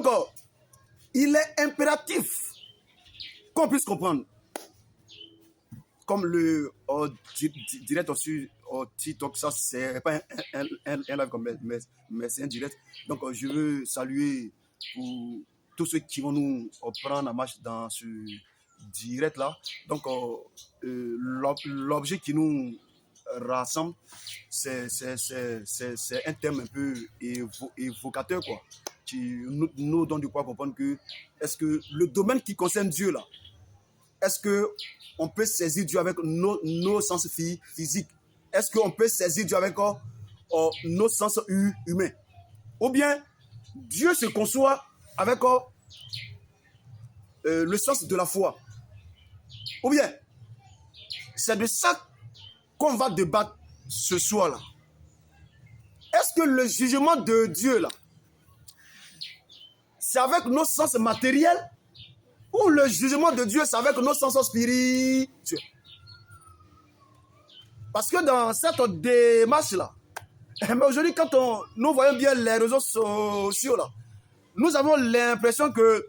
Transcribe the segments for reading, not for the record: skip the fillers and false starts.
Donc, il est impératif qu'on puisse comprendre. Comme le direct aussi au TikTok, ça c'est pas un live comme mais c'est un direct. Donc je veux saluer pour tous ceux qui vont nous prendre en marche dans ce direct là. Donc l'objet qui nous rassemble, c'est un thème un peu évocateur quoi, qui nous donne de quoi comprendre que est-ce que le domaine qui concerne Dieu là, est-ce qu'on peut saisir Dieu avec nos sens physiques? Est-ce qu'on peut saisir Dieu avec nos sens humains? Ou bien Dieu se conçoit avec le sens de la foi? Ou bien c'est de ça qu'on va débattre ce soir-là. Est-ce que le jugement de Dieu là, c'est avec nos sens matériels? Ou le jugement de Dieu, c'est avec nos sens spirituels? Parce que dans cette démarche-là, mais aujourd'hui, quand nous voyons bien les réseaux sociaux, là, nous avons l'impression que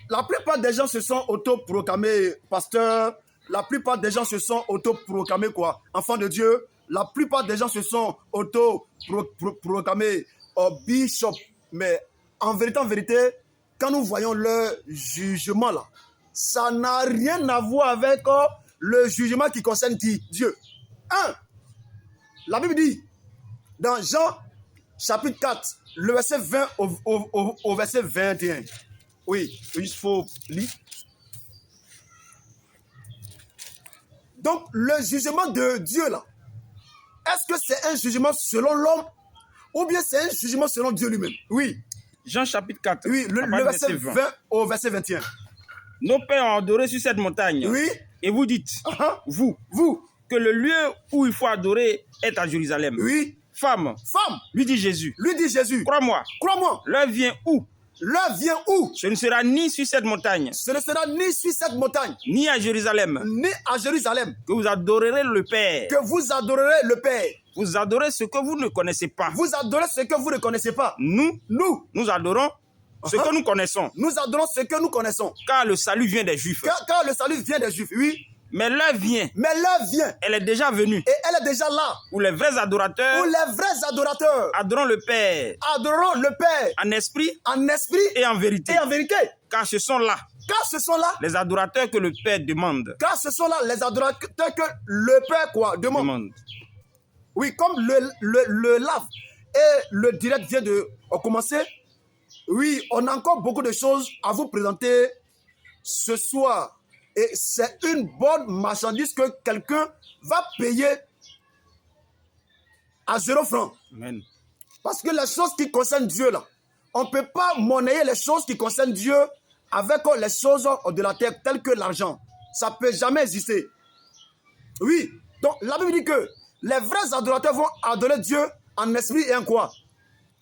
la plupart des gens se sont autoproclamés pasteurs, la plupart des gens se sont autoproclamés quoi, enfants de Dieu, la plupart des gens se sont autoproclamés bishop, mais en vérité, quand nous voyons leur jugement là, ça n'a rien à voir avec le jugement qui concerne qui? Dieu. 1. La Bible dit, dans Jean chapitre 4, le verset 20 au verset 21. Oui, il faut lire. Donc, le jugement de Dieu là, est-ce que c'est un jugement selon l'homme ou bien c'est un jugement selon Dieu lui-même? Oui. Jean chapitre 4. Oui, le verset 20 au verset 21. Nos pères ont adoré sur cette montagne. Oui. Et vous dites, vous, que le lieu où il faut adorer est à Jérusalem. Oui. Femme, lui dit Jésus. Crois-moi. L'heure vient où? Ce ne sera ni sur cette montagne. Ni à Jérusalem. Que vous adorerez le Père. Vous adorez ce que vous ne connaissez pas. Nous adorons ce que nous connaissons. Car le salut vient des Juifs. Oui. Mais l'heure vient. Elle est déjà venue. Et elle est déjà là. Où les vrais adorateurs. Adorons le Père. En esprit. Et en vérité. Car ce sont là. Les adorateurs que le Père demande. Demande. Oui, comme le live et le direct vient de commencer. Oui, on a encore beaucoup de choses à vous présenter ce soir. Et c'est une bonne marchandise que quelqu'un va payer à 0 francs. Amen. Parce que les choses qui concernent Dieu, là, on ne peut pas monnayer les choses qui concernent Dieu avec les choses de la terre, telles que l'argent. Ça ne peut jamais exister. Oui, donc la Bible dit que les vrais adorateurs vont adorer Dieu en esprit et en quoi?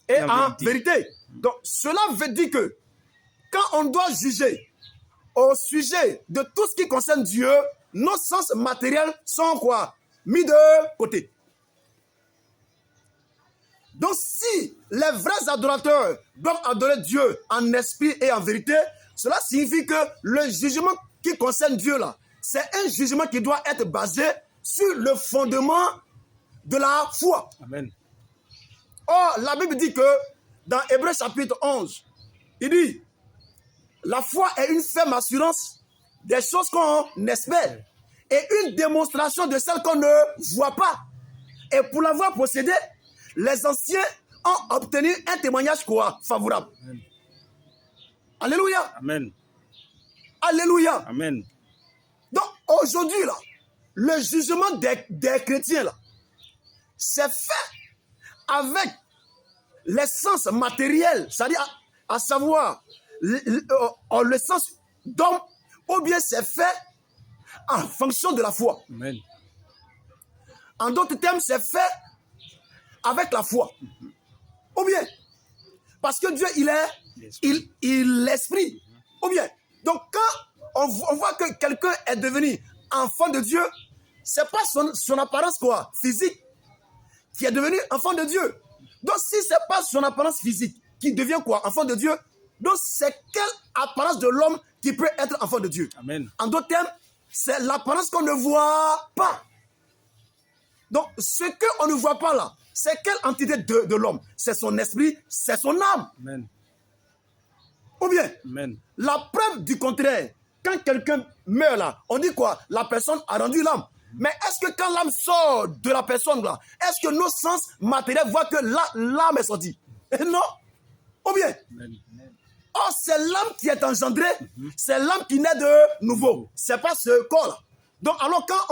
Et en vérité. Donc cela veut dire que quand on doit juger au sujet de tout ce qui concerne Dieu, nos sens matériels sont quoi? Mis de côté. Donc si les vrais adorateurs doivent adorer Dieu en esprit et en vérité, cela signifie que le jugement qui concerne Dieu là, c'est un jugement qui doit être basé sur le fondement de la foi. Amen. Or, la Bible dit que dans Hébreux chapitre 11, il dit la foi est une ferme assurance des choses qu'on espère et une démonstration de celles qu'on ne voit pas. Et pour l'avoir possédé, les anciens ont obtenu un témoignage quoi? Favorable. Amen. Alléluia. Amen. Alléluia. Amen. Donc aujourd'hui, là, le jugement des chrétiens, là, c'est fait avec les sens matériels, c'est-à-dire à savoir le sens d'homme, ou bien c'est fait en fonction de la foi. Amen. En d'autres termes, c'est fait avec la foi. Ou bien, parce que Dieu, il est l'esprit. Ou bien, donc quand on voit que quelqu'un est devenu enfant de Dieu, c'est pas son apparence quoi, physique qui est devenu enfant de Dieu. Donc si c'est pas son apparence physique qui devient quoi? Enfant de Dieu. Donc, c'est quelle apparence de l'homme qui peut être enfant de Dieu? Amen. En d'autres termes, c'est l'apparence qu'on ne voit pas. Donc, ce qu'on ne voit pas là, c'est quelle entité de l'homme? C'est son esprit, c'est son âme. Amen. Ou bien, Amen. La preuve du contraire, quand quelqu'un meurt là, on dit quoi? La personne a rendu l'âme. Mais est-ce que quand l'âme sort de la personne là, est-ce que nos sens matériels voient que l'âme est sortie? Non. Ou bien, or c'est l'âme qui est engendrée, c'est l'âme qui naît de nouveau. C'est pas ce corps là. Donc alors quand on